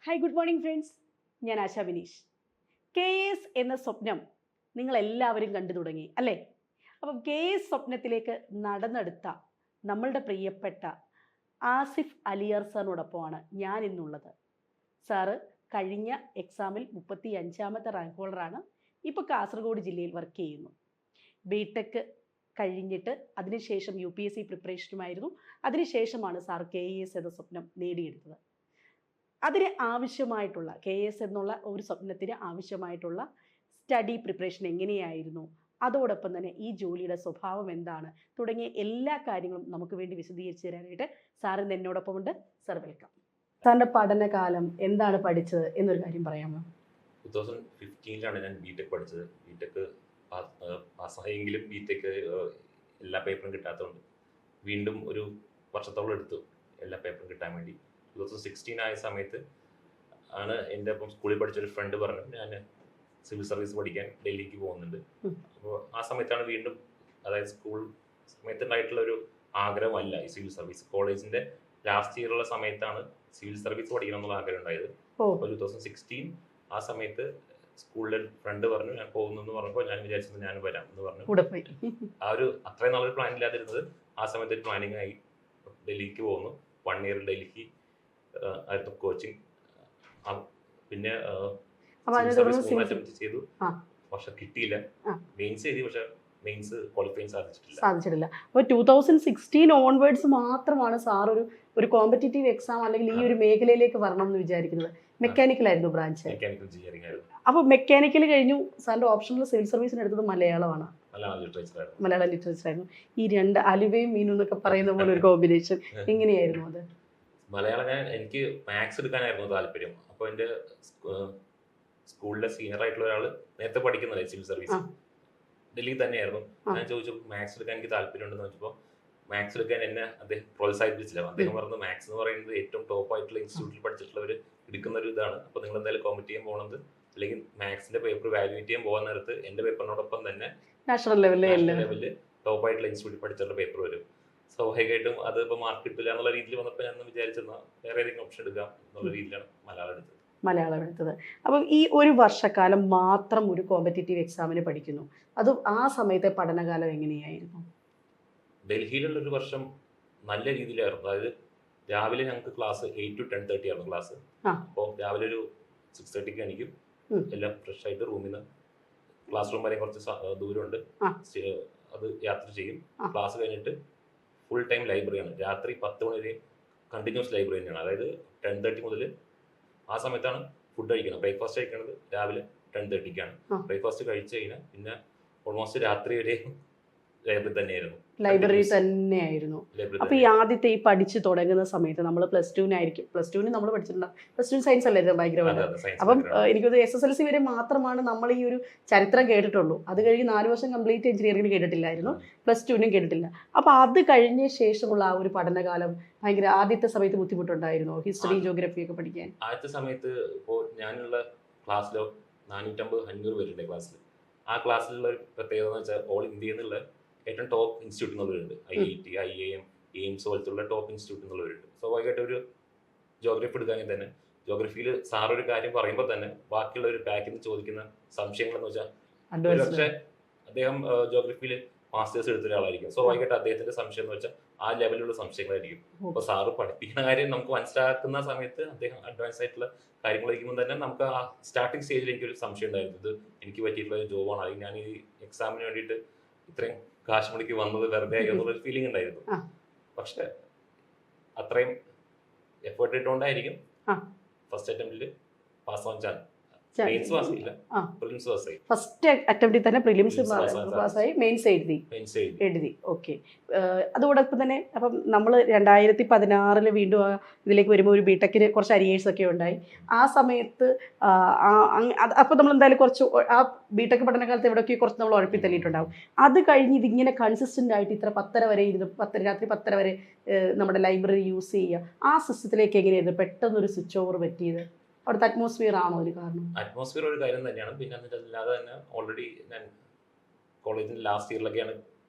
Hi good morning friends, ഞാൻ ASHA Bineesh. KS എന്ന സ്വപ്നം നിങ്ങളെല്ലാവരും കണ്ടു തുടങ്ങി അല്ലേ? അപ്പം KS സ്വപ്നത്തിലേക്ക് നടന്നെടുത്ത നമ്മളുടെ പ്രിയപ്പെട്ട ആസിഫ് അലിയാർ സാറിനോടൊപ്പമാണ് ഞാൻ ഇന്നുള്ളത്. സാറ് കഴിഞ്ഞ എക്സാമിൽ 35ാമത്തെ റാങ്ക് ഹോൾഡറാണ്. ഇപ്പോൾ കാസർഗോഡ് ജില്ലയിൽ വർക്ക് ചെയ്യുന്നു. ബിടെക് കഴിഞ്ഞിട്ട് അതിനുശേഷം UPSC പ്രിപ്പറേഷനുമായിരുന്നു. അതിനുശേഷമാണ് സാർ KS എന്ന സ്വപ്നം നേടിയെടുത്തത്. അതിന് ആവശ്യമായിട്ടുള്ള KS എന്നുള്ള ഒരു സ്വപ്നത്തിന് ആവശ്യമായിട്ടുള്ള സ്റ്റഡി പ്രിപ്പറേഷൻ എങ്ങനെയായിരുന്നു, അതോടൊപ്പം തന്നെ ഈ ജോലിയുടെ സ്വഭാവം എന്താണ് തുടങ്ങിയ എല്ലാ കാര്യങ്ങളും നമുക്ക് വേണ്ടി വിശദീകരിച്ച് തരാനായിട്ട് സാർ ഇന്ന് എന്നോടൊപ്പമുണ്ട്. Sir welcome. സാറിൻ്റെ പഠനകാലം എന്താണ് പഠിച്ചത് എന്നൊരു കാര്യം പറയാമോ? 2015 ഞാൻ ബിടെക് പഠിച്ചത്. ബിടെക് പാസ്സായെങ്കിലും ബിടെക് എല്ലാ പേപ്പറും കിട്ടാത്തതുകൊണ്ട് വീണ്ടും ഒരു വർഷത്തോളം എടുത്തു എല്ലാ പേപ്പറും കിട്ടാൻ വേണ്ടി. 2016 ആയ സമയത്ത് ആണ് എൻ്റെ ഒപ്പം സ്കൂളിൽ പഠിച്ചൊരു ഫ്രണ്ട് പറഞ്ഞു ഞാൻ സിവിൽ സർവീസ് പഠിക്കാൻ ഡൽഹിക്ക് പോകുന്നുണ്ട്. അപ്പോൾ ആ സമയത്താണ് വീണ്ടും, അതായത് സ്കൂൾ സമയത്തുണ്ടായിട്ടുള്ള ഒരു ആഗ്രഹമല്ല ഈ സിവിൽ സർവീസ്. കോളേജിൻ്റെ ലാസ്റ്റ് ഇയറുള്ള സമയത്താണ് സിവിൽ സർവീസ് പഠിക്കണം എന്നുള്ള ആഗ്രഹം ഉണ്ടായത്. അപ്പോൾ 2016 ആ സമയത്ത് സ്കൂളിലെ ഫ്രണ്ട് പറഞ്ഞു ഞാൻ പോകുന്നു എന്ന് പറഞ്ഞപ്പോൾ ഞാൻ വിചാരിച്ചത് ഞാൻ വരാം എന്ന് പറഞ്ഞു. ആ ഒരു അത്രയും നല്ലൊരു പ്ലാൻ ഇല്ലാതിരുന്നത് ആ സമയത്ത് ഒരു പ്ലാനിങ് ആയി ഡൽഹിക്ക് പോകുന്നു. 1 ഇയർ ഡൽഹി ആയിരുന്നു കോച്ചിങ്. പിന്നെ ചെയ്തു, പക്ഷെ കിട്ടിയില്ല. മെയിൻസ് എഴുതി, പക്ഷെ മെയിൻസ് ക്വാളിഫൈ സാധിച്ചിട്ടില്ല. അപ്പോൾ 2016 ഓൺവേർഡ്സ് മാത്രമാണ് സാർ ഒരു കോമ്പറ്റേറ്റീവ് എക്സാം അല്ലെങ്കിൽ ഈ ഒരു മേഖലയിലേക്ക് വരണം എന്ന് വിചാരിക്കുന്നത്. മെക്കാനിക്കൽ ആയിരുന്നു ബ്രാഞ്ച്. മെക്കാനിക്കൽ എഞ്ചിനീയറിംഗ് ആയിരുന്നു. അപ്പോൾ മെക്കാനിക്കൽ കഴിഞ്ഞു, സാറിന്റെ ഓപ്ഷണൽ സിവിൽ സർവീസിന് എടുത്തത് മലയാളമാണ്. മലയാളം ലിറ്ററേച്ചർ ആയിരുന്നു. ഈ രണ്ട് അലുവയും മീനും എന്നൊക്കെ പറയുന്ന പോലെ ഒരു കോമ്പിനേഷൻ എങ്ങനെയായിരുന്നു അത്? മലയാളം എനിക്ക് മാത്സ് എടുക്കാനായിരുന്നു താല്പര്യം. അപ്പോൾ എൻ്റെ സ്കൂളിലെ സീനിയർ ആയിട്ടുള്ള ഒരാൾ നേരത്തെ പഠിക്കുന്നതല്ലേ സിവിൽ സർവീസ്, ഡൽഹിയിൽ തന്നെയായിരുന്നു. ഞാൻ ചോദിച്ചു മാത്സ് എടുക്കാൻ എനിക്ക് താല്പര്യമുണ്ടെന്ന് വെച്ചപ്പോൾ മാത്സ് എടുക്കാൻ എന്നെ അദ്ദേഹം പ്രോത്സാഹിപ്പിച്ചില്ല. അദ്ദേഹം പറഞ്ഞു മാത്സ് എന്ന് പറയുന്നത് ഏറ്റവും ടോപ്പ് ആയിട്ടുള്ള ഇൻസ്റ്റിറ്റ്യൂട്ടിൽ പഠിച്ചിട്ടുള്ളവർ എടുക്കുന്ന ഒരു ഇതാണ്. അപ്പോൾ നിങ്ങൾ എന്തായാലും കോമ്പറ്റ് ചെയ്യാൻ പോകുന്നത് അല്ലെങ്കിൽ മാത്സിന്റെ പേപ്പർ വാല്യൂറ്റ് ചെയ്യാൻ പോകുന്ന നേരത്ത് എൻ്റെ പേപ്പറിനോടൊപ്പം തന്നെ നാഷണൽ ലെവലിൽ ടോപ്പ് ആയിട്ടുള്ള ഇൻസ്റ്റിറ്റ്യൂട്ടിൽ പഠിച്ചിട്ടുള്ള പേപ്പർ വരും. സ്വാഭാവികമായിട്ടും അത് ഇപ്പോൾ മാർക്ക് കിട്ടില്ല എന്നുള്ള രീതിയിൽ വന്നപ്പോൾ ഞാൻ വിചാരിച്ചിരുന്ന വേറെ ഏതെങ്കിലും ഓപ്ഷൻ എടുക്കാം എന്നുള്ള രീതിയിലാണ് മലയാളം എടുത്തത്. അപ്പം ഈ ഒരു വർഷക്കാലം മാത്രം ഒരു കോമ്പറ്റേറ്റീവ് എക്സാമിന് പഠിക്കുന്നു. അത് ആ സമയത്തെ പഠനകാലം എങ്ങനെയായിരുന്നു? ഡൽഹിയിലുള്ള ഒരു വർഷം നല്ല രീതിയിലായിരുന്നു. അതായത് രാവിലെ ഞങ്ങൾക്ക് ക്ലാസ് 8 to 10:30 ആയിരുന്നു ക്ലാസ്. അപ്പോൾ രാവിലെ ഒരു 6:30 എനിക്കും എല്ലാം ഫ്രഷ് ആയിട്ട് റൂമിൽ നിന്ന് ക്ലാസ് റൂം വരെ കുറച്ച് ദൂരമുണ്ട്, അത് യാത്ര ചെയ്യും. ക്ലാസ് കഴിഞ്ഞിട്ട് ഫുൾ ടൈം ലൈബ്രറിയാണ്. രാത്രി 10 മണി വരെ കണ്ടിന്യൂസ് ലൈബ്രറി തന്നെയാണ്. അതായത് 10:30 മുതൽ ആ സമയത്താണ് ഫുഡ് കഴിക്കുന്നത്. ബ്രേക്ക്ഫാസ്റ്റ് കഴിക്കുന്നത് രാവിലെ 10:30-ക്കാണ്. ബ്രേക്ക്ഫാസ്റ്റ് കഴിച്ചു കഴിഞ്ഞാൽ പിന്നെ ഓൾമോസ്റ്റ് രാത്രി വരെ ലൈബ്രറി തന്നെയായിരുന്നു. അപ്പൊ ഈ ആദ്യത്തെ ഈ പഠിച്ചു തുടങ്ങുന്ന സമയത്ത് നമ്മൾ പ്ലസ് ടുവിന് നമ്മൾ പഠിച്ചിട്ടുണ്ട്. പ്ലസ് ടു സയൻസ് അല്ലായിരുന്നു ഭയങ്കരമായിട്ട്. അപ്പം എനിക്കൊരു SSLC വരെ മാത്രമാണ് നമ്മൾ ഈ ഒരു ചരിത്രം കേട്ടിട്ടുള്ളൂ. അത് കഴിഞ്ഞ് 4 വർഷം കംപ്ലീറ്റ് എഞ്ചിനീയറിംഗിന് കേട്ടിട്ടില്ലായിരുന്നു, പ്ലസ് ടുവിനും കേട്ടിട്ടില്ല. അപ്പൊ അത് കഴിഞ്ഞ ശേഷമുള്ള ആ ഒരു പഠനകാലം ഭയങ്കര ആദ്യത്തെ സമയത്ത് ബുദ്ധിമുട്ടുണ്ടായിരുന്നു ഹിസ്റ്ററി ജോഗ്രഫി ഒക്കെ പഠിക്കാൻ? ആദ്യത്തെ സമയത്ത് ഇപ്പോൾ ഞാനുള്ള ക്ലാസ്സിലോ 450-500 പേരുണ്ട് ക്ലാസ്സിൽ. ആ ക്ലാസ്സിലുള്ള ഒരു പ്രത്യേകത എന്ന് വെച്ചാൽ ഓൾ ഇന്ത്യയിൽ നിന്നുള്ള ഏറ്റവും ടോപ്പ് ഇൻസ്റ്റിറ്റ്യൂട്ട് എന്നുള്ളവരുണ്ട്. IIT, IIM, എയിംസ് പോലത്തുള്ള ടോപ്പ് ഇൻസ്റ്റിറ്റ്യൂട്ട് എന്നുള്ളവരുണ്ട്. സ്വാഭാവികമായിട്ട് ഒരു ജോഗ്രഫി എടുക്കുകയാണെങ്കിൽ തന്നെ ജോഗ്രഫിയിൽ സാർ ഒരു കാര്യം പറയുമ്പോൾ തന്നെ ബാക്കിയുള്ള ഒരു ബാക്കിൽ നിന്ന് ചോദിക്കുന്ന സംശയങ്ങളെന്ന് വെച്ചാൽ പക്ഷേ അദ്ദേഹം ജോഗ്രഫിയിൽ മാസ്റ്റേഴ്സ് എടുത്ത ഒരാളായിരിക്കും. സ്വാഭാവികമായിട്ട് അദ്ദേഹത്തിന്റെ സംശയം എന്ന് വെച്ചാൽ ആ ലെവലിലുള്ള സംശയങ്ങളായിരിക്കും. അപ്പോൾ സാറ് പഠിപ്പിക്കുന്ന കാര്യം നമുക്ക് മനസ്സിലാക്കുന്ന സമയത്ത് അദ്ദേഹം അഡ്വാൻസ് ആയിട്ടുള്ള കാര്യങ്ങൾ വയ്ക്കുമ്പോൾ തന്നെ നമുക്ക് ആ സ്റ്റാർട്ടിങ് സ്റ്റേജിൽ എനിക്കൊരു സംശയം ഉണ്ടായിരുന്നു, ഇത് എനിക്ക് പറ്റിയിട്ടുള്ള ഒരു ജോബാണ്, അല്ലെങ്കിൽ ഞാൻ ഈ എക്സാമിന് വേണ്ടിയിട്ട് ഇത്രയും കാശ് മുടക്കി വന്നത് വെറുതെ ആയി എന്നുള്ളൊരു ഫീലിംഗ് ഉണ്ടായിരുന്നു. പക്ഷെ അത്രയും എഫേർട്ട് ഇട്ടുകൊണ്ടായിരിക്കും ഫസ്റ്റ് അറ്റംപ്റ്റിൽ പാസ്സാവാൻ ചാൻസ്. ഫസ്റ്റ് അറ്റംപ്റ്റിൽ തന്നെ പ്രിലിംസ് പാസ്സായി, മെയിൻസ് എഴുതി. ഓക്കെ. അതോടൊപ്പം തന്നെ അപ്പം നമ്മൾ 2016 വീണ്ടും ഇതിലേക്ക് വരുമ്പോൾ ഒരു ബിടെക്കിന് കുറച്ച് അരിയേഴ്സ് ഒക്കെ ഉണ്ടായി. ആ സമയത്ത് അപ്പോൾ നമ്മൾ എന്തായാലും കുറച്ച് ആ ബിടെക് പഠനകാലത്ത് എവിടെയൊക്കെ കുറച്ച് നമ്മൾ ഉഴപ്പിത്തല്ലിയിട്ടുണ്ടാവും. അത് കഴിഞ്ഞ് ഇതിങ്ങനെ കൺസിസ്റ്റൻ്റ് ആയിട്ട് ഇത്ര 10:30 വരെ ഇരുന്ന് രാത്രി 10:30 വരെ നമ്മുടെ ലൈബ്രറി യൂസ് ചെയ്യുക, ആ സിസ്റ്റത്തിലേക്ക് എങ്ങനെയായിരുന്നു പെട്ടെന്നൊരു സ്വിച്ച് ഓവർ പറ്റിയത്? അവിടുത്തെ അറ്റ്മോസ്ഫിയർ ആണോ ഒരു കാരണം? അറ്റ്മോസ്ഫിയർ ഒരു കാര്യം തന്നെയാണ്. പിന്നെ അല്ലാതെ തന്നെ ഓൾറെഡി ഞാൻ കോളേജിന്റെ ലാസ്റ്റ് ഇയറിലൊക്കെയാണ്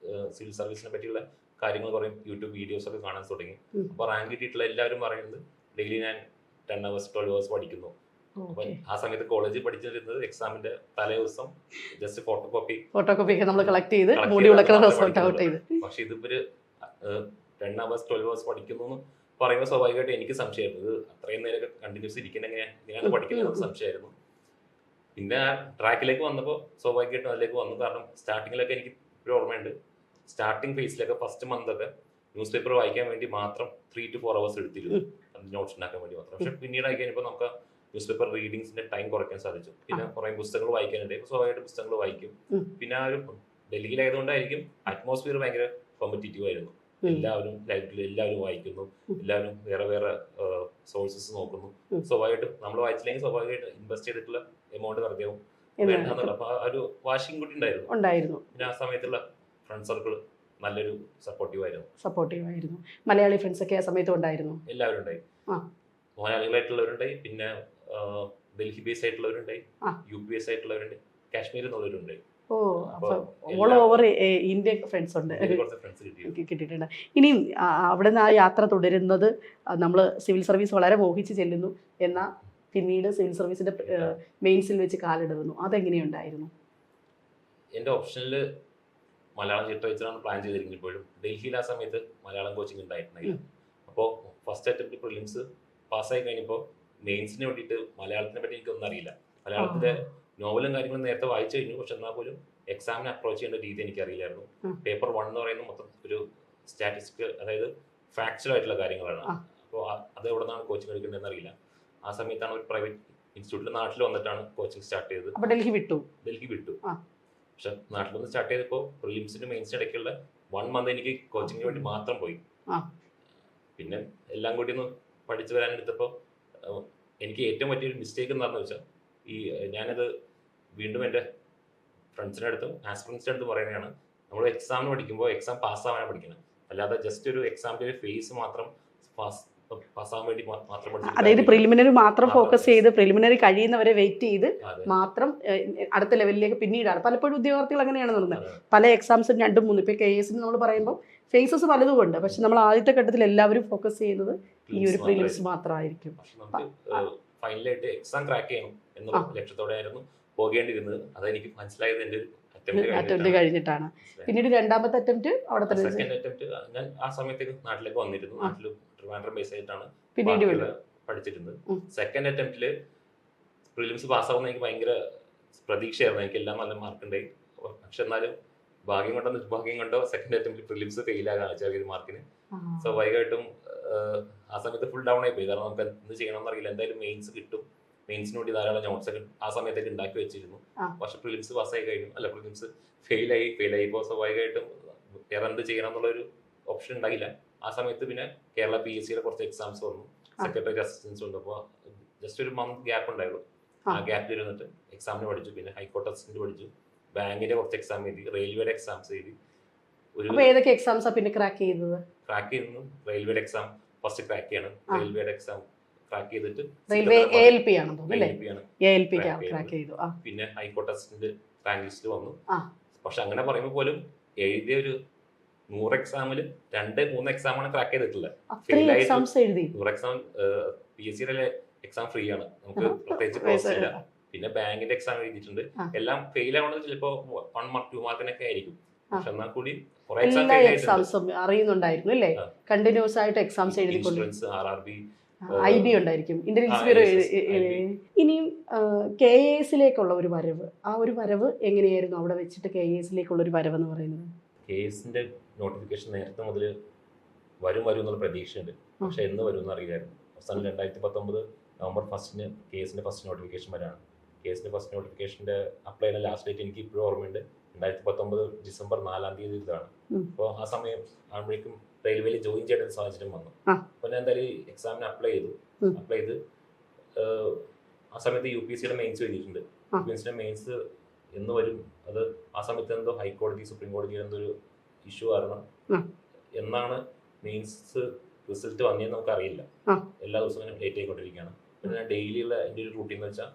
സിവിൽ സർവീസിനെ പറ്റിയുള്ള കാര്യങ്ങൾ കുറേ യൂട്യൂബ് വീഡിയോസ് ഒക്കെ കാണാൻ തുടങ്ങി. അപ്പോൾ റാങ്ക് കിട്ടിയിട്ടുള്ള എല്ലാവരും പറയുന്നത് ഡെയിലി ഞാൻ 10 hours 12 hours പഠിക്കുന്നു. അപ്പൊ ആ സമയത്ത് കോളേജിൽ പഠിച്ചിരുന്നത് എക്സാമിന്റെ തലേ ദിവസം ജസ്റ്റ് ഫോട്ടോകോപ്പി ഒക്കെ നമ്മൾ കളക്ട് ചെയ്ത് മോഡ്യൂളൊക്കെ റിസൾട്ട് ഔട്ട് ചെയ്ത്. പക്ഷെ ഇതിപ്പോ 10 hours 12 hours പഠിക്കുന്നു എന്ന് പറയുമ്പോൾ സ്വാഭാവികമായിട്ട് എനിക്ക് സംശയമായിരുന്നു, ഇത് അത്രയും നേരം കണ്ടിന്യൂസ് ഇരിക്കുന്ന എങ്ങനെയാണ് പഠിക്കുന്നത് സംശയമായിരുന്നു. പിന്നെ ആ ട്രാക്കിലേക്ക് വന്നപ്പോൾ സ്വാഭാവികമായിട്ടും അതിലേക്ക് വന്നു. കാരണം സ്റ്റാർട്ടിങ്ങിലൊക്കെ എനിക്ക് ഒരു ഓർമ്മയുണ്ട്, സ്റ്റാർട്ടിങ് ഫേസിലൊക്കെ ഫസ്റ്റ് മന്ത് ഒക്കെ ന്യൂസ് പേപ്പർ വായിക്കാൻ വേണ്ടി മാത്രം 3 to 4 hours എടുത്തിരുന്നു, നോട്ട്സ് ഉണ്ടാക്കാൻ വേണ്ടി മാത്രം. പക്ഷെ പിന്നീട് ആയി കഴിഞ്ഞപ്പോൾ നമുക്ക് ന്യൂസ് പേപ്പർ റീഡിങ്സിന്റെ ടൈം കുറയ്ക്കാൻ സാധിച്ചു. പിന്നെ കുറെ പുസ്തകങ്ങൾ വായിക്കാനുണ്ട്, സ്വാഭാവികമായിട്ട് പുസ്തകങ്ങൾ വായിക്കും. പിന്നെ ആ ഒരു ഡൽഹിയിലായതുകൊണ്ടായിരിക്കും അറ്റ്മോസ്ഫിയർ ഭയങ്കര കോമ്പറ്റീറ്റീവ് ആയിരുന്നു. എല്ലാവരും ലൈബ്രറിയിൽ എല്ലാവരും വായിക്കുന്നു, എല്ലാവരും വേറെ വേറെ സോഴ്സസ് നോക്കുന്നു. സ്വാഭാവികമായിട്ടും നമ്മൾ വായിച്ചില്ലെങ്കിൽ സ്വാഭാവികമായിട്ട് ഇൻവെസ്റ്റ് ചെയ്തിട്ടുള്ള എമൗണ്ട് വെറുതെ വേണ്ടെന്നുള്ള അപ്പൊ ആ ഒരു വാഷിംഗ് കൂടി ഉണ്ടായിരുന്നു. പിന്നെ ആ സമയത്തുള്ള ഫ്രണ്ട് സർക്കിൾ നല്ലൊരു സപ്പോർട്ടീവ് ആയിരുന്നു. മലയാളി ഫ്രണ്ട്സ് ഒക്കെ ആ സമയത്ത് ഉണ്ടായിരുന്നു, എല്ലാവരും ഉണ്ടായി. മലയാളികളായിട്ടുള്ളവരുണ്ടായി, പിന്നെ ഡൽഹി ബേസ് ആയിട്ടുള്ളവരുണ്ടായി, UP ബേസ് ആയിട്ടുള്ളവരുണ്ട്, കാശ്മീരിൽ നിന്നുള്ളവരുണ്ടായി. ഓൾ ഓവർ ഇന്ത്യ ഫ്രണ്ട്സ് ഉണ്ട്, കിട്ടിയിട്ടുണ്ട്. ഇനിയും അവിടെ നിന്ന് ആ യാത്ര തുടരുന്നത്, നമ്മൾ സിവിൽ സർവീസ് വളരെ മോഹിച്ച് ചെല്ലുന്നു, എന്നാൽ പിന്നീട് സിവിൽ സർവീസിന്റെ മെയിൻസിൽ വെച്ച് കാലിടുന്നു. അതെങ്ങനെയുണ്ടായിരുന്നു? എൻ്റെ ഓപ്ഷനിൽ മലയാളം ലിറ്ററേച്ചറാണ് പ്ലാൻ ചെയ്തിരിക്കുമ്പോഴും ഡൽഹിയിൽ ആ സമയത്ത് മലയാളം കോച്ചിങ് ഉണ്ടായിട്ടുണ്ടായില്ല. അപ്പോൾ ഫസ്റ്റ് അറ്റംപ്റ്റ് പ്രിലിംസ് പാസ്സായി കഴിഞ്ഞപ്പോൾ മെയിൻസിന് വേണ്ടിയിട്ട് മലയാളത്തിനെ പറ്റി എനിക്കൊന്നും അറിയില്ല. മലയാളത്തിലെ നോവലും കാര്യങ്ങളും നേരത്തെ വായിച്ചു കഴിഞ്ഞു, പക്ഷെ എന്നാൽ പോലും എക്സാമിനെ അപ്രോച്ച് ചെയ്യേണ്ട രീതി എനിക്ക് അറിയില്ലായിരുന്നു. പേപ്പർ 1 എന്ന് പറയുന്നത് മൊത്തം ഒരു സ്റ്റാറ്റിസ്റ്റിക്കൽ, അതായത് ഫാക്ച്വൽ ആയിട്ടുള്ള കാര്യങ്ങളാണ്. അപ്പോൾ അത് എവിടെ നിന്നാണ് കോച്ചിങ് എടുക്കേണ്ടതെന്ന് അറിയില്ല. ആ സമയത്താണ് ഒരു പ്രൈവറ്റ് ഇൻസ്റ്റിറ്റ്യൂട്ടിൽ നാട്ടിൽ വന്നിട്ടാണ് കോച്ചിങ് സ്റ്റാർട്ട് ചെയ്തത്. ഡൽഹി വിട്ടു. പക്ഷെ നാട്ടിൽ വന്ന് സ്റ്റാർട്ട് ചെയ്തപ്പോൾ പ്രിലിംസിന് മെയിൻസിന് ഇടയ്ക്കുള്ള 1 month എനിക്ക് കോച്ചിങ്ങിന് വേണ്ടി മാത്രം പോയി. പിന്നെ എല്ലാം കൂടി ഒന്ന് പഠിച്ചു വരാനെടുത്തപ്പോൾ എനിക്ക് ഏറ്റവും പറ്റിയൊരു മിസ്റ്റേക്ക് എന്താണെന്ന് വെച്ചാൽ, ഞാനത് വീണ്ടും എൻ്റെ ഫ്രണ്ട്സിൻ്റെ അടുത്തും ആസ്പിറൻസിൻ്റെ അടുത്തും പറയുന്നതാണ്, നമ്മൾ എക്സാമിന് പഠിക്കുമ്പോൾ എക്സാം പാസ്സാവാനാണ് പഠിക്കുന്നത്, അല്ലാതെ ജസ്റ്റ് ഒരു എക്സാമിൻ്റെ ഒരു ഫേസ് മാത്രം പാസ്സാവാൻ വേണ്ടി മാത്രം പഠിച്ചു. അതായത് പ്രിലിമിനറി മാത്രം ഫോക്കസ് ചെയ്ത് പ്രിലിമിനറി കഴിയുന്നവരെ വെയിറ്റ് ചെയ്ത് മാത്രം അടുത്ത ലെവലിലേക്ക് പിന്നീടാണ്. പലപ്പോഴും ഉദ്യോഗാർത്ഥികൾ അങ്ങനെയാണ് നടന്നത്. പല എക്സാംസും 2, 3, ഇപ്പോൾ KS നമ്മൾ പറയുമ്പോൾ ഫേസസ് പലതും ഉണ്ട്, പക്ഷെ നമ്മൾ ആദ്യത്തെ ഘട്ടത്തിൽ എല്ലാവരും ഫോക്കസ് ചെയ്യുന്നത് ഈ ഒരു പ്രിലിംസ് മാത്രമായിരിക്കും. ഫൈനലായിട്ട് എക്സാം ക്രാക്ക് ചെയ്യണം എന്ന ലക്ഷ്യത്തോടെ ആയിരുന്നു പോകേണ്ടിയിരുന്നത്. അതെനിക്ക് മനസ്സിലായത് എൻ്റെ അറ്റംപ്റ്റ് കഴിഞ്ഞിട്ടാണ്. പിന്നീട് രണ്ടാമത്തെ അറ്റംപ്റ്റ് അവിടെ തന്നെ. സെക്കൻഡ് അറ്റംപ്റ്റ് ഞാൻ ആ സമയത്തേക്ക് നാട്ടിലേക്ക് വന്നിരുന്നു. നാട്ടിൽ ട്രിവാൻഡ്രം ബേസ് ആയിട്ടാണ് പിന്നീട് പഠിച്ചിരുന്നത്. സെക്കൻഡ് അറ്റംപ്റ്റില് പ്രിലിംസ് പാസ്സാവുന്ന എനിക്ക് ഭയങ്കര പ്രതീക്ഷയായിരുന്നു, എനിക്ക് എല്ലാം നല്ല മാർക്ക് ഉണ്ടായി. പക്ഷെ എന്നാലും ഭാഗ്യം കൊണ്ടോ സെക്കൻഡ് അറ്റംപ്റ്റിൽ പ്രിലിംസ് ഫെയിൽ ആകാണ് ചെറിയൊരു മാർക്കിന്. സ്വാഭാവികമായിട്ടും ആ സമയത്ത് ഫുൾ ഡൗൺ ആയി പോയി. കാരണം നമുക്ക് എന്ത് ചെയ്യണമെന്ന് അറിയില്ല. എന്തായാലും മെയിൻസ് കിട്ടും, മെയിൻസിന് വേണ്ടി ധാരാളം നോട്ട്സ് ഒക്കെ ആ സമയത്തേക്ക് ഉണ്ടാക്കി വെച്ചിരുന്നു. പക്ഷെ പ്രിലിംസ് പാസ്സായി കഴിഞ്ഞു, അല്ല പ്രിലിംസ് ഫെയിലായി. ഇപ്പോൾ സ്വാഭാവികമായിട്ടും വേറെ എന്ത് ചെയ്യണം എന്നുള്ളൊരു ഓപ്ഷൻ ഉണ്ടായില്ല. ആ സമയത്ത് പിന്നെ കേരള PSCയുടെ കുറച്ച് എക്സാംസ് വന്നു, സെക്രട്ടറി അസിസ്റ്റൻസ് വന്നു. അപ്പോൾ ജസ്റ്റ് ഒരു മന്ത് ഗ്യാപ്പ് ഉണ്ടായുള്ളൂ. ആ ഗ്യാപ്പിൽ ഇരുന്നിട്ട് എക്സാമിന് പഠിച്ചു. പിന്നെ ഹൈക്കോർട്ട് അസിസ്റ്റന്റ് പഠിച്ചു, ബാങ്കിന്റെ കുറച്ച് എക്സാം എഴുതി, റെയിൽവേയുടെ എക്സാംസ് എഴുതി. ഏതൊക്കെ എക്സാംസാ പിന്നെ ക്രാക്ക് ചെയ്തത്? ക്രാക്ക് ചെയ്യുന്നു റെയിൽവേയുടെ എക്സാം ഫസ്റ്റ് ക്രാക്ക് ചെയ്യണം. റെയിൽവേയുടെ എക്സാം ക്രാക്ക് ചെയ്തിട്ട് റെയിൽവേ ALP ആണ്, ക്രാക്ക് ചെയ്തു. പിന്നെ ഹൈക്കോർട്ട് അസിസ്റ്റന്റ് റാങ്ക് ലിസ്റ്റ് വന്നു. പക്ഷെ അങ്ങനെ പറയുമ്പോൾ പോലും എഴുതിയ ഒരു 100 എക്സാമിൽ 2-3 എക്സാമാണ് ക്രാക്ക് ചെയ്തിട്ടുള്ളത്. 100 എക്സാം PSCയുടെ എക്സാം ഫ്രീ ആണ്, നമുക്ക് പ്രത്യേകിച്ച് കോസ്റ്റ് ഇല്ല. പിന്നെ ബാങ്കിന്റെ എക്സാം എഴുതിയിട്ടുണ്ട്. എല്ലാം ഫെയിൽ ആവുന്നത് ചിലപ്പോ 1 മാർക്ക് 2 മാർക്കിനൊക്കെ ആയിരിക്കും. പക്ഷെ എന്നാൽ കൂടി കുറെ എക്സാംസും അറിയുന്നുണ്ടായിരുന്നു അല്ലേ? കണ്ടിന്യൂസ് ആയിട്ട് എക്സാംസ് എഴുതിക്കൊണ്ട് RRB IB ഉണ്ടായിരിക്കും, ഇന്റലിജൻസ് ബ്യൂറോ. ഇനിയും KASലേക്കുള്ള ഒരു വരവ്, ആ ഒരു വരവ് എങ്ങനെയായിരുന്നു അവിടെ വെച്ചിട്ട്? KASലേക്കുള്ള ഒരു വരവ് എന്ന് പറയുന്നത്, KASന്റെ നോട്ടിഫിക്കേഷൻ നേരത്തെ മുതൽ വരും എന്നുള്ള പ്രതീക്ഷയുണ്ട്. പക്ഷെ എന്ന് വരും എന്ന് അറിയില്ലായിരുന്നു. അവസാനം 2019 November 1 KASന്റെ ഫസ്റ്റ് നോട്ടിഫിക്കേഷൻ വരാണ്. KASന്റെ ഫസ്റ്റ് നോട്ടിഫിക്കേഷന്റെ അപ്ലൈ ചെയ്യുന്ന ലാസ്റ്റ് ഡേറ്റ് എനിക്ക് ഇപ്പോഴും ഓർമ്മയുണ്ട്, 2019 December 4 ഇതാണ്. അപ്പോൾ ആ സമയം ആകുമ്പോഴേക്കും റെയിൽവേയിൽ ജോയിൻ ചെയ്യേണ്ട സാഹചര്യം വന്നു. അപ്പോൾ ഞാൻ എന്തായാലും എക്സാമിന് അപ്ലൈ ചെയ്ത് ആ സമയത്ത് UPSCയുടെ മെയിൻസ് എഴുതിയിട്ടുണ്ട്. UPSCയുടെ മെയിൻസ് എന്ന് വരും, അത് ആ സമയത്ത് എന്തോ ഹൈക്കോടതി സുപ്രീം കോടതി എന്തോ ഒരു ഇഷ്യൂ കാരണം എന്നാണ് മെയിൻസ് റിസൾട്ട് വന്നതെന്ന് നമുക്ക് അറിയില്ല. എല്ലാ ദിവസവും ലേറ്റ് ആയിക്കൊണ്ടിരിക്കുകയാണ്. പിന്നെ ഞാൻ ഡെയിലിയുള്ള എൻ്റെ ഒരു റൂട്ടീൻ എന്ന് വെച്ചാൽ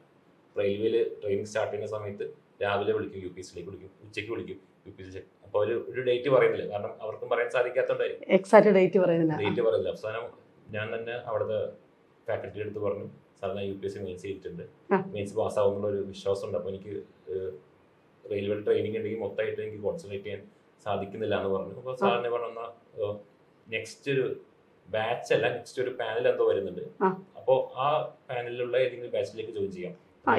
റെയിൽവേയിൽ ട്രെയിനിങ് സ്റ്റാർട്ട് ചെയ്യുന്ന സമയത്ത് രാവിലെ വിളിക്കും, UPSCയിലേക്ക് വിളിക്കും, ഉച്ചയ്ക്ക് വിളിക്കും UPSC. അപ്പോൾ ഒരു ഡേറ്റ് പറയുന്നില്ല, കാരണം അവർക്കും പറയാൻ സാധിക്കാത്തതുകൊണ്ടായിരിക്കും. എക്സാക്ട് ഡേറ്റ് പറയുന്നില്ല. അവസാനം ഞാൻ തന്നെ അവിടുത്തെ ഫാക്കൽറ്റിയുടെ അടുത്ത് പറഞ്ഞു, സാർ ഞാൻ UPSC മെയിൻസ് ചെയ്തിട്ടുണ്ട്, ആ. മെയിൻസ് പാസ്സാവുന്നുള്ള ഒരു വിശ്വാസമുണ്ട്, അപ്പോൾ എനിക്ക് റെയിൽവേ ട്രെയിനിങ് ഉണ്ടെങ്കിൽ മൊത്തമായിട്ട് എനിക്ക് കോൺസെൻട്രേറ്റ് ചെയ്യാൻ സാധിക്കുന്നില്ല എന്ന് പറഞ്ഞു. അപ്പോൾ സാറിനെ പറഞ്ഞ നെക്സ്റ്റ് ഒരു ബാച്ച് അല്ല, നെക്സ്റ്റ് ഒരു പാനൽ എന്തോ വരുന്നുണ്ട്, ആ. അപ്പോൾ ആ പാനലിലുള്ള ഏതെങ്കിലും ബാച്ചിലേക്ക് ജോയിൻ ചെയ്യാം.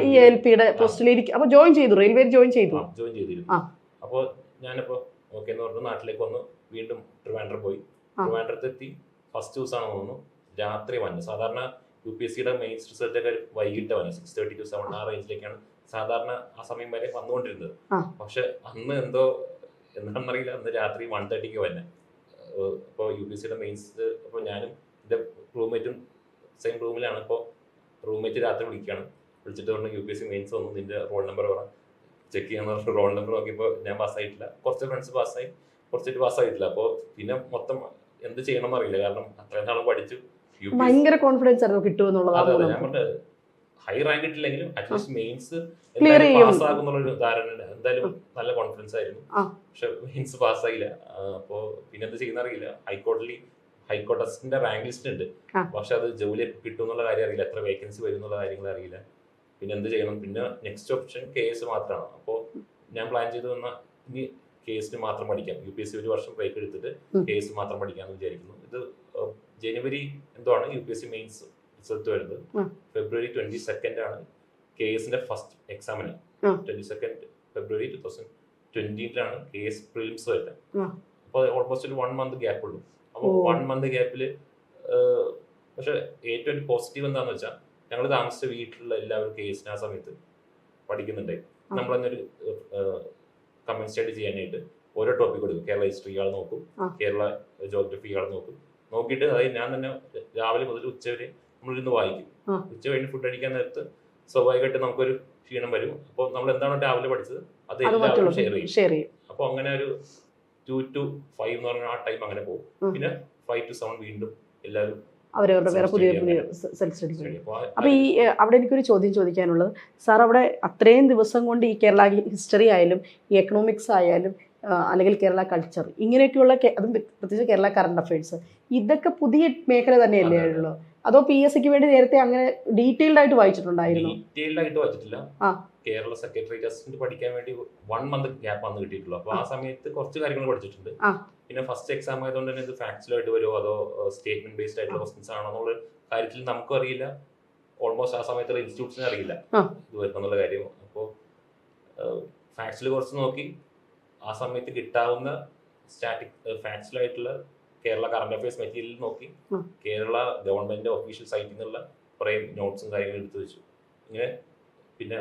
ഈ LPയുടെ പോസ്റ്റിലേക്ക് അപ്പോൾ ജോയിൻ ചെയ്തു, റെയിൽവേയിൽ ജോയിൻ ചെയ്തു. ജോയിൻ ചെയ്തിരുന്നു. ആ. അപ്പോൾ ഞാനിപ്പോൾ ഓക്കെ എന്ന് പറഞ്ഞു നാട്ടിലേക്ക് വന്നു, വീണ്ടും ട്രിവാൻഡ്രം പോയി. ട്രിവാൻഡ്രത്തെത്തി ഫസ്റ്റ് ദിവസമാണ് തോന്നുന്നു രാത്രി വന്നു. സാധാരണ UPSCയുടെ മെയിൻസ് റിസൾട്ട് ഒക്കെ വൈകിട്ട് വന്നു, 6:30 to 7 ആ റേഞ്ചിലേക്കാണ് സാധാരണ ആ സമയം വരെ വന്നുകൊണ്ടിരുന്നത്. പക്ഷെ അന്ന് എന്തോ എന്താണെന്നറിയില്ല, അന്ന് രാത്രി 1:30 വന്നെ. ഇപ്പോൾ UPSCയുടെ മെയിൻസ്, അപ്പോൾ ഞാനും എൻ്റെ റൂംമേറ്റും സെയിം റൂമിലാണ്. ഇപ്പോൾ റൂംമേറ്റ് രാത്രി വിളിച്ചിട്ട് പറഞ്ഞു UPSC മെയിൻസ് വന്നു, നിന്റെ റോൾ നമ്പർ പറ, ചെക്ക് ചെയ്യാന്ന് പറഞ്ഞു. റോൾ നമ്പർ നോക്കിയപ്പോൾ ഞാൻ പാസ്സായിട്ടില്ല, കുറച്ച് ഫ്രണ്ട്സ് പാസ്സായി, കുറച്ചിട്ട് പാസ്സായിട്ടില്ല. അപ്പോൾ പിന്നെ മൊത്തം എന്ത് ചെയ്യണമെന്ന് അറിയില്ല, കാരണം അത്രയും നാളും പഠിച്ചു. ഭയങ്കര കോൺഫിഡൻസ് ആയിരുന്നു കിട്ടുമെന്നുള്ളത്. ഞാൻ പറഞ്ഞ ഹൈ റാങ്ക് കിട്ടില്ലെങ്കിലും അറ്റ്ലീസ്റ്റ് മെയിൻസ് ചെയ്യും. പാസ്സാകുന്നുള്ളൊരു ധാരണ എന്തായാലും നല്ല കോൺഫിഡൻസ് ആയിരുന്നു. പക്ഷെ മെയിൻസ് പാസ്സായില്ല. അപ്പോൾ പിന്നെ എന്ത് ചെയ്യുന്ന അറിയില്ല. ഹൈക്കോർട്ട് അസിസ്റ്റന്റ് റാങ്ക് ലിസ്റ്റ് ഉണ്ട്, പക്ഷെ അത് ജോലി കിട്ടും എന്നുള്ള കാര്യം അറിയില്ല, എത്ര വേക്കൻസി വരും എന്നുള്ള കാര്യങ്ങൾ അറിയില്ല. പിന്നെ എന്ത് ചെയ്യണം, പിന്നെ നെക്സ്റ്റ് ഓപ്ഷൻ KS മാത്രമാണ്. അപ്പോൾ ഞാൻ പ്ലാൻ ചെയ്ത് വന്ന ഇനി KS മാത്രം പഠിക്കാം, UPSC ഒരു വർഷം ബ്രേക്ക് എടുത്തിട്ട് KS മാത്രം പഠിക്കാമെന്ന് വിചാരിക്കുന്നു. ഇത് ജനുവരി എന്തോ ആണ് UPSC മെയിൻസ് റിസൾട്ട് വരുന്നത്. ഫെബ്രുവരി 22 ആണ് KSന്റെ ഫസ്റ്റ് എക്സാമിന്. 22 ഫെബ്രുവരി 2020 KS പ്രിലിംസ് വരുന്നത്. അപ്പോൾ ഓൾമോസ്റ്റ് ഒരു 1 month ഗ്യാപ്പ് ഉള്ളൂ. അപ്പോൾ 1 month ഗ്യാപ്പിൽ പക്ഷെ ഏറ്റവും പോസിറ്റീവ് എന്താണെന്ന് വെച്ചാൽ ഞങ്ങൾ താമസിച്ച വീട്ടിലുള്ള എല്ലാവരും KSന് ആ സമയത്ത് പഠിക്കുന്നുണ്ട്. നമ്മളന്നൊരു കമന്റ് സ്റ്റഡി ചെയ്യാനായിട്ട് ഓരോ ടോപ്പിക് കൊടുക്കും. കേരള ഹിസ്റ്ററി ഇയാൾ നോക്കും, കേരള ജോഗ്രഫി ഇയാൾ നോക്കിയിട്ട് അതായത് ഞാൻ തന്നെ രാവിലെ മുതൽ ഉച്ച വരെ നമ്മളിരുന്ന് വായിക്കും. ഉച്ച കഴിഞ്ഞ് ഫുഡ് അടിക്കാൻ നേരത്ത് സ്വാഭാവികമായിട്ട് നമുക്കൊരു ക്ഷീണം വരും. അപ്പോൾ നമ്മൾ എന്താണോ രാവിലെ പഠിച്ചത് അത് എല്ലാവരും ഷെയർ ചെയ്യും. അപ്പോൾ അങ്ങനെ ഒരു 2 to 5 എന്ന് പറഞ്ഞ ആ ടൈം അങ്ങനെ പോകും. പിന്നെ 5 to 7 വീണ്ടും എല്ലാവരും അവരവരുടെ വേറെ പുതിയ സെൽഫ് സ്റ്റഡി. അപ്പോൾ ഈ അവിടെ എനിക്കൊരു ചോദ്യം ചോദിക്കാനുള്ളത്, സാർ അവിടെ അത്രയും ദിവസം കൊണ്ട് ഈ കേരള ഹിസ്റ്ററി ആയാലും ഈ എക്കണോമിക്സ് ആയാലും അല്ലെങ്കിൽ കേരള കൾച്ചർ ഇങ്ങനെയൊക്കെയുള്ള അതും പ്രത്യേകിച്ച് കേരള കറണ്ട് അഫയേഴ്സ് ഇതൊക്കെ പുതിയ മേഖല തന്നെയല്ലേ ഉള്ളൂ? അതോ PSCക്ക് വേണ്ടി നേരത്തെ അങ്ങനെ ഡീറ്റെയിൽഡ് ആയിട്ട് വായിച്ചിട്ടുണ്ടായിരുന്നു? ഡീറ്റെയിൽഡ് ആയിട്ട് വായിച്ചിട്ടില്ല. കേരള സെക്രട്ടറി അസിസ്റ്റന്റ് പഠിക്കാൻ വേണ്ടി 1 month ഗ്യാപ്പ് ആണ് കിട്ടിയിട്ടുള്ളൂ. അപ്പോൾ ആ സമയത്ത് കുറച്ച് കാര്യങ്ങൾ പഠിച്ചിട്ടുണ്ട്. പിന്നെ ഫസ്റ്റ് എക്സാം ആയതുകൊണ്ട് തന്നെ ഇത് ഫാക്ച്വലായിട്ട് വരുമോ അതോ സ്റ്റേറ്റ്മെന്റ് ബേസ്ഡ് ആയിട്ടുള്ള ക്വസ്റ്റൻസ് ആണോ എന്നുള്ള കാര്യത്തിൽ നമുക്കും അറിയില്ല, ഓൾമോസ്റ്റ് ആ സമയത്തുള്ള ഇൻസ്റ്റിറ്റ്യൂട്ട്സിന് അറിയില്ല ഇത് വരുന്നുള്ള കാര്യം. അപ്പോൾ ഫാക്ച്വൽ കുറച്ച് നോക്കി ആ സമയത്ത് കിട്ടാവുന്ന ഫാക്ച്വൽ ആയിട്ടുള്ള കേരള കറണ്ട് അഫയേഴ്സ് മെറ്റീരിയൽ നോക്കി കേരള ഗവൺമെന്റ് ഒഫീഷ്യൽ സൈറ്റിൽ നിന്നുള്ള കുറേ നോട്ട്സും കാര്യങ്ങളും എടുത്തു വെച്ചു. ഇങ്ങനെ പിന്നെ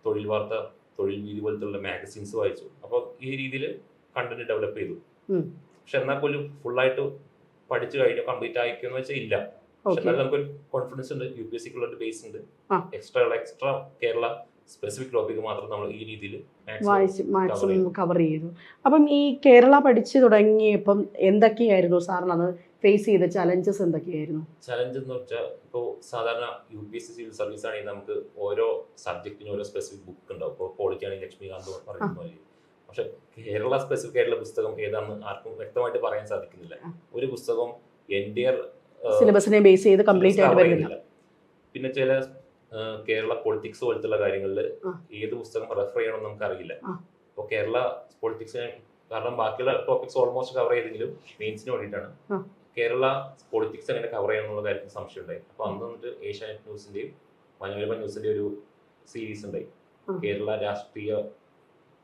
തൊഴിൽ വാർത്ത, തൊഴിൽ വീതി പോലത്തുള്ള മാഗസീൻസ് വായിച്ചു. അപ്പോൾ ഈ രീതിയിൽ കണ്ടന്റ് ഡെവലപ്പ് ചെയ്തു. പക്ഷെ എന്നാൽ പോലും ഫുള്ളായിട്ട് പഠിച്ചു കഴിഞ്ഞു കംപ്ലീറ്റ് ആയിക്കെന്ന് വെച്ചാൽ ഇല്ല. പക്ഷെ എന്നാലും നമുക്കൊരു കോൺഫിഡൻസ് ഉണ്ട്, UPSCക്കുള്ള ഒരു ബേസ് ഉണ്ട്. എക്സ്ട്രാ കേരള സ്പെസിഫിക് ടോപ്പിക് മാത്രം നമ്മൾ ഈ രീതിയിൽ മാക്സിമം കവർ ചെയ്തു. അപ്പം ഈ കേരള പഠിച്ചു തുടങ്ങിയപ്പം എന്തൊക്കെയായിരുന്നു സാറിന് ഫേസ് ചെയ്ത ചലഞ്ചസ്? എന്തൊക്കെയായിരുന്നു ചലഞ്ച് എന്ന് വെച്ചാൽ, ഇപ്പോൾ സാധാരണ UPSC സിവിൽ സർവീസ് ആണെങ്കിൽ നമുക്ക് ഓരോ സബ്ജക്റ്റിനും ഓരോ സ്പെസിഫിക് ബുക്ക് ഉണ്ടാവും. ഇപ്പോൾ പോളിറ്റി ആണെങ്കിൽ ലക്ഷ്മികാന്ത് പറയുന്ന പോലെ. പക്ഷെ കേരള സ്പെസിഫിക് ആയിട്ടുള്ള പുസ്തകം ഏതാണെന്ന് ആർക്കും വ്യക്തമായിട്ട് പറയാൻ സാധിക്കുന്നില്ല. ഒരു പുസ്തകം എൻറ്റയർ സിലബസിനെ ബേസ് ചെയ്ത് കംപ്ലീറ്റ് ആയിട്ട് വരുന്നില്ല. പിന്നെ ചില കേരള പൊളിറ്റിക്സ് പോലത്തുള്ള കാര്യങ്ങളിൽ ഏത് പുസ്തകം റെഫർ ചെയ്യണമെന്ന് നമുക്ക് അറിയില്ല. അപ്പോൾ കേരള പൊളിറ്റിക്സിനെ, കാരണം ബാക്കിയുള്ള ടോപ്പിക്സ് ഓൾമോസ്റ്റ് കവർ ചെയ്തെങ്കിലും മെയിൻസിന് വേണ്ടിയിട്ടാണ് കേരള പൊളിറ്റിക്സ് എങ്ങനെ കവർ ചെയ്യണം എന്നുള്ള കാര്യത്തിൽ സംശയം ഉണ്ടായി. അപ്പോൾ അന്ന് വന്നിട്ട് ഏഷ്യാനെറ്റ് ന്യൂസിന്റെയും മനോരമ ന്യൂസിന്റെ ഒരു സീരീസ് ഉണ്ടായി, കേരള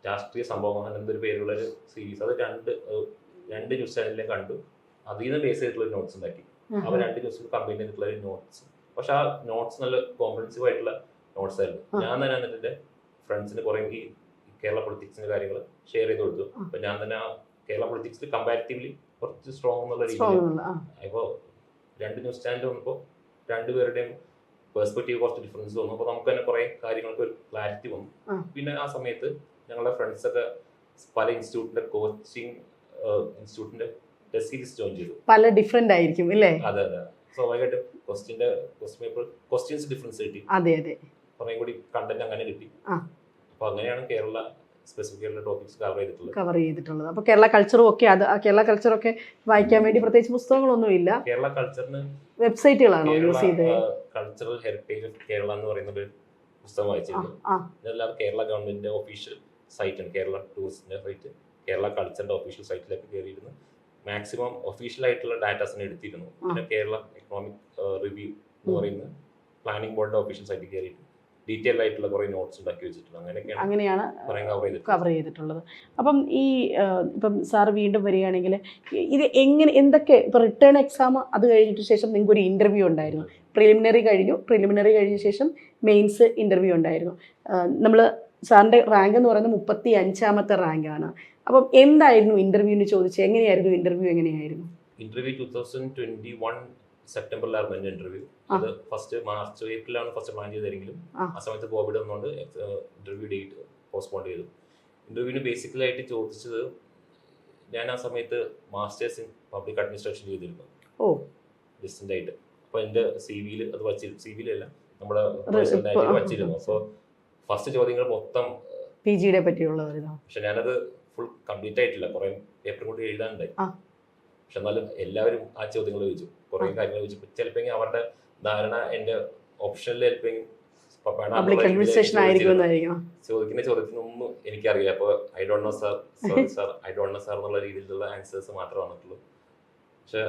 രാഷ്ട്രീയ സംഭവം അങ്ങനത്തെ ഒരു പേരുള്ള ഒരു സീരീസ്. അത് രണ്ട് ന്യൂസ് ചാനലിലും കണ്ടു. അതിൽ നിന്ന് ബേസ് ചെയ്തിട്ടുള്ള ഒരു നോട്ട്സ് ഉണ്ടാക്കി. അവർ 2 ന്യൂസിൽ കമ്പൈൻ ചെയ്തിട്ടുള്ള ഒരു നോട്ട്സ്. പക്ഷെ ആ നോട്ട്സ് നല്ല കോംപ്രഹെൻസീവ് ആയിട്ടുള്ള നോട്ട്സ് ആയിരുന്നു. ഞാൻ തന്നെ എന്നിട്ട് ഫ്രണ്ട്സിന് കുറെ ഈ കേരള പൊളിറ്റിക്സിന്റെ കാര്യങ്ങൾ ഷെയർ ചെയ്ത് കൊടുത്തു. അപ്പൊ ഞാൻ തന്നെ ആ കേരള പൊളിറ്റിക്സിൽ കമ്പാരിറ്റീവ്ലി കുറച്ച് സ്ട്രോങ് എന്നുള്ള രീതിയിൽ. അപ്പോൾ 2 ന്യൂസ് ചാനൽ വന്നപ്പോൾ 2 പേരുടെയും പെർസ്പെക്റ്റീവ് കുറച്ച് ഡിഫറൻസ് വന്നു. അപ്പോൾ നമുക്ക് തന്നെ കുറെ കാര്യങ്ങൾക്ക് ഒരു ക്ലാരിറ്റി വന്നു. പിന്നെ ആ സമയത്ത് ഞങ്ങളുടെ ഫ്രണ്ട്സൊക്കെ പല കോച്ചിങ് ഇൻസ്റ്റിറ്റ്യൂട്ടിന്റെ ടെസ്റ്റ് സീരീസ് ജോയിൻ ചെയ്തു. പല ഡിഫറെന്റ് ആയിരിക്കും അല്ലേ? അതെ. സ്വാഭാവികമായിട്ടും ക്വസ്റ്റ്യൻസ് ഡിഫറൻസ് കിട്ടി. അതെ. കുറേ കൂടി കണ്ടന്റ് അങ്ങനെ കിട്ടി. അപ്പൊ അങ്ങനെയാണ് കേരള സ്പെസിഫിക് ആയിട്ടുള്ള ടോപ്പിക്സ് കവർ ചെയ്തിട്ടുള്ളത്. അപ്പോൾ കേരള കൾച്ചറും ഒക്കെ കേരള കൾച്ചറൊക്കെ വായിക്കാൻ വേണ്ടി പ്രത്യേകിച്ച് പുസ്തകങ്ങളൊന്നും ഇല്ല. കേരള കൾച്ചറിന് വെബ്സൈറ്റുകളാണോ യൂസ് ചെയ്തത്? കൾച്ചറൽ ഹെറിറ്റേജ് ഓഫ് കേരള എന്ന് പറയുന്ന ഒരു പുസ്തകം വായിച്ചിരുന്നു. ഇതെല്ലാം കേരള ഗവൺമെന്റിന്റെ ഒഫീഷ്യൽ സൈറ്റാണ്, കേരള ടൂറിസ്റ്റിന്റെ സൈറ്റ്. കേരള കൾച്ചറിന്റെ ഒഫീഷ്യൽ സൈറ്റിലേക്ക് കയറിയിരുന്നു. മാക്സിമം ഒഫീഷ്യൽ ആയിട്ടുള്ള ഡാറ്റാസിനെ എടുത്തിരുന്നു. പിന്നെ കേരള എക്കണോമിക് റിവ്യൂ എന്ന് പറയുന്ന പ്ലാനിംഗ് ബോർഡിന്റെ ഒഫീഷ്യൽ സൈറ്റിൽ കയറിയിട്ട് ഡീറ്റെയിൽ ആയിട്ടുള്ള കുറേ നോട്ട്സ് ഉണ്ടാക്കി വെച്ചിട്ടുണ്ട്. അങ്ങനെയാണ് കവർ ചെയ്തിട്ടുള്ളത്. അപ്പം ഇപ്പം സാറ് വീണ്ടും വരികയാണെങ്കിൽ ഇത് എന്തൊക്കെ ഇപ്പം റിട്ടേൺ എക്സാം അത് കഴിഞ്ഞിട്ട് ശേഷം നിങ്ങൾക്ക് ഒരു ഇൻ്റർവ്യൂ ഉണ്ടായിരുന്നു. പ്രിലിമിനറി കഴിഞ്ഞ ശേഷം മെയിൻസ് ഇൻ്റർവ്യൂ ഉണ്ടായിരുന്നു. നമ്മൾ സാറിൻ്റെ റാങ്ക് എന്ന് പറയുന്നത് 35ാമത്തെ റാങ്കാണ്. അപ്പം എന്തായിരുന്നു ഇൻ്റർവ്യൂവിന് ചോദിച്ചത്? എങ്ങനെയായിരുന്നു ഇൻ്റർവ്യൂ? 2021 സെപ്റ്റംബറിലായിരുന്നു എൻ്റെ ഇൻ്റർവ്യൂ. അത് ഫസ്റ്റ് മാർച്ച് ഏപ്രിലാണ് ഫസ്റ്റ് പ്ലാൻ ചെയ്തെങ്കിലും ആ സമയത്ത് കോവിഡ് വന്നുകൊണ്ട് ഇൻ്റർവ്യൂ ഡേറ്റ് പോസ്റ്റ്പോൺ ചെയ്തു. ഇൻ്റർവ്യൂവിന് ബേസിക്കലായിട്ട് ചോദിച്ചത്, ഞാൻ ആ സമയത്ത് മാസ്റ്റേഴ്സ് ഇൻ പബ്ലിക് അഡ്മിനിസ്ട്രേഷൻ ചെയ്തിരുന്നു ഡിസ്റ്റൻ്റ് ആയിട്ട്. അപ്പോൾ എൻ്റെ CV-യിൽ അത് CV-യിലല്ല നമ്മുടെ വച്ചിരുന്നു. അപ്പോൾ ഫസ്റ്റ് ചോദ്യങ്ങൾ മൊത്തം PG-യുടെ പറ്റിയുള്ളതായിരുന്നു. പക്ഷെ ഞാനത് ഫുൾ കംപ്ലീറ്റ് ആയിട്ടില്ല, കുറേ പേപ്പർ കൂടി എഴുതാനുണ്ടായി. പക്ഷെ എന്നാലും എല്ലാവരും ആ ചോദ്യങ്ങൾ ചോദിച്ചു, കുറേ കാര്യങ്ങൾ ചോദിച്ചു. ചിലപ്പോൾ അവരുടെ ധാരണ എൻ്റെ ഓപ്ഷനിൽ ചോദിക്കുന്ന ചോദ്യത്തിനൊന്നും എനിക്കറിയില്ല. അപ്പോൾ I don't know sir, sorry sir, I don't know sir എന്നുള്ള രീതിയിലുള്ള ആൻസേഴ്സ് മാത്രമേ വന്നിട്ടുള്ളൂ. പക്ഷെ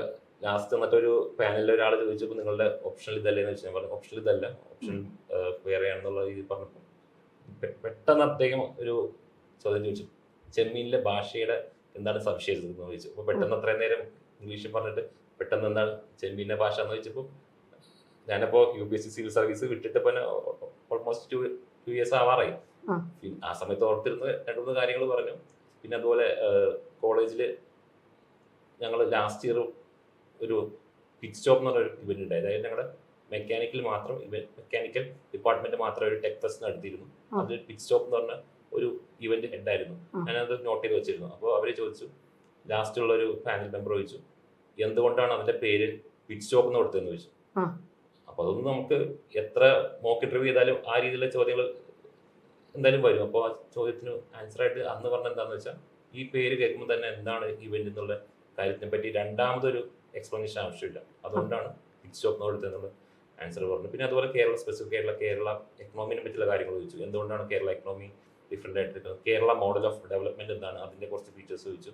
ലാസ്റ്റ് എന്നിട്ടൊരു പാനലിൽ ഒരാൾ ചോദിച്ചപ്പോൾ നിങ്ങളുടെ ഓപ്ഷനിൽ ഇതല്ലേ എന്ന് വെച്ചാൽ ഞാൻ പറഞ്ഞു ഓപ്ഷനിൽ ഇതല്ല, ഓപ്ഷൻ വേറെയാണെന്നുള്ള രീതിയിൽ പറഞ്ഞപ്പോൾ പെട്ടെന്ന് അദ്ദേഹം ഒരു ചോദ്യം ചോദിച്ചു, ചെമ്മീനിലെ ഭാഷയുടെ എന്താണ് സവിശേഷത എന്ന് ചോദിച്ചു. അപ്പോൾ പെട്ടെന്ന് അത്രയും നേരം ഇംഗ്ലീഷിൽ പറഞ്ഞിട്ട് പെട്ടെന്ന് എന്താണ് ചെമ്മീനിലെ ഭാഷ എന്ന് ചോദിച്ചപ്പോൾ ഞാനിപ്പോൾ UPSC സിവിൽ സർവീസ് വിട്ടിട്ട് ഇപ്പോൾ ഓൾമോസ്റ്റ് 2 years ആവാറായി. ആ സമയത്ത് ഓർത്തിരുന്ന് 2-3 കാര്യങ്ങൾ പറഞ്ഞു. പിന്നെ അതുപോലെ കോളേജിൽ ഞങ്ങൾ ലാസ്റ്റ് ഇയർ ഒരു പിച്ച് സ്റ്റോപ്പ് എന്ന് പറഞ്ഞൊരു ഇവന്റ് ഉണ്ടായി. അതായത് ഞങ്ങളുടെ മെക്കാനിക്കൽ ഡിപ്പാർട്ട്മെന്റ് മാത്രം ഒരു ടെക് ഫെസ്റ്റ് നടത്തിയിരുന്നു. അത് പിച്ച് സ്റ്റോപ്പ് എന്ന് പറഞ്ഞ ഒരു ഇവന്റ് ഹെഡായിരുന്നു. ഞാനത് നോട്ട് ചെയ്ത് വെച്ചിരുന്നു. അപ്പോൾ അവർ ചോദിച്ചു, ലാസ്റ്റ് ഉള്ള ഒരു പാനൽ മെമ്പർ ചോദിച്ചു, എന്തുകൊണ്ടാണ് അതിന്റെ പേര് പിച്ച് സ്റ്റോപ്പ് എന്ന് കൊടുത്തതെന്ന് ചോദിച്ചു. അപ്പോൾ അതൊന്നും നമുക്ക് എത്ര മോക്ക് ഇന്റർവ്യൂ ചെയ്താലും ആ രീതിയിലുള്ള ചോദ്യങ്ങൾ എന്തായാലും വരും. അപ്പോൾ ആ ചോദ്യത്തിന് ആൻസർ ആയിട്ട് അന്ന് പറഞ്ഞ എന്താണെന്ന് വെച്ചാൽ, ഈ പേര് കേൾക്കുമ്പോൾ തന്നെ എന്താണ് ഇവന്റ് എന്നുള്ള കാര്യത്തിനെ പറ്റി രണ്ടാമതൊരു എക്സ്പ്ലനേഷൻ ആവശ്യമില്ല, അതുകൊണ്ടാണ് പിച്ച് സ്റ്റോപ്പ് എന്ന് കൊടുത്തതെന്നുള്ള ആൻസർ പറഞ്ഞു. പിന്നെ അതുപോലെ സ്പെസിഫിക് ആയിട്ടുള്ള കേരള എക്കണോമിനെ പറ്റിയുള്ള കാര്യങ്ങൾ ചോദിച്ചു. എന്തുകൊണ്ടാണ് കേരള എക്കണോമി ഡിഫറെൻ്റ് ആയിട്ട്, കേരള മോഡൽ ഓഫ് ഡെവലപ്മെന്റ് എന്താണ്, അതിന്റെ കുറച്ച് ഫീച്ചേഴ്സ് ചോദിച്ചു.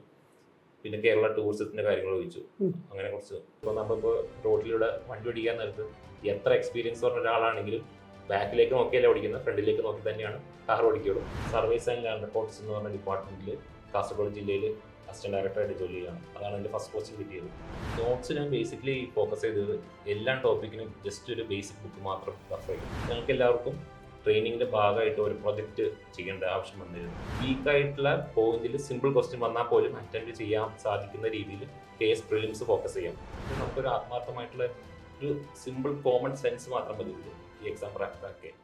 പിന്നെ കേരള ടൂറിസത്തിന്റെ കാര്യങ്ങൾ ചോദിച്ചു. അങ്ങനെ കുറച്ച്. ഇപ്പോൾ നമ്മളിപ്പോൾ റോഡിലൂടെ വണ്ടി ഓടിക്കാൻ നേരത്ത് എത്ര എക്സ്പീരിയൻസ് പറഞ്ഞ ഒരാളാണെങ്കിലും ബാക്കിലേക്ക് നോക്കിയല്ലേ ഓടിക്കുന്നത്, ഫ്രണ്ടിലേക്ക് നോക്കി തന്നെയാണ് കാർ ഓടിക്കുള്ളൂ. സർവീസ് ആൻഡ് ലാൻഡ് റിപ്പോർട്ട്സ് എന്ന് പറഞ്ഞ ഡിപ്പാർട്ട്മെന്റിൽ കാസർഗോഡ് ജില്ലയിൽ അസിസ്റ്റന്റ് ഡയറക്ടറായിട്ട് ജോലി ചെയ്യാണ്. അതാണ് എൻ്റെ ഫസ്റ്റ് പോസ്റ്റിംഗ് കിട്ടിയത്. നോട്ട്സ് ഞാൻ ബേസിക്കലി ഫോക്കസ് ചെയ്തത് എല്ലാ ടോപ്പിക്കിനും ജസ്റ്റ് ഒരു ബേസിക് ബുക്ക് മാത്രം റെഫർ ചെയ്യും. ഞങ്ങൾക്ക് എല്ലാവർക്കും ട്രെയിനിങ്ങിന്റെ ഭാഗമായിട്ട് ഒരു പ്രൊജക്ട് ചെയ്യേണ്ട ആവശ്യം വന്നിരുന്നു. വീക്കായിട്ടുള്ള പോയിന്റിൽ സിമ്പിൾ ക്വസ്റ്റ്യൻ വന്നാൽ പോലും അറ്റൻഡ് ചെയ്യാൻ സാധിക്കുന്ന രീതിയിൽ കേസ് പ്രിലിംസ് ഫോക്കസ് ചെയ്യാം. നമുക്കൊരു ആത്മാർത്ഥമായിട്ടുള്ള ഒരു സിമ്പിൾ കോമൺ സെൻസ് മാത്രം മതി ഈ എക്സാം പ്രാക്ടീസ് ആക്കിയാൽ.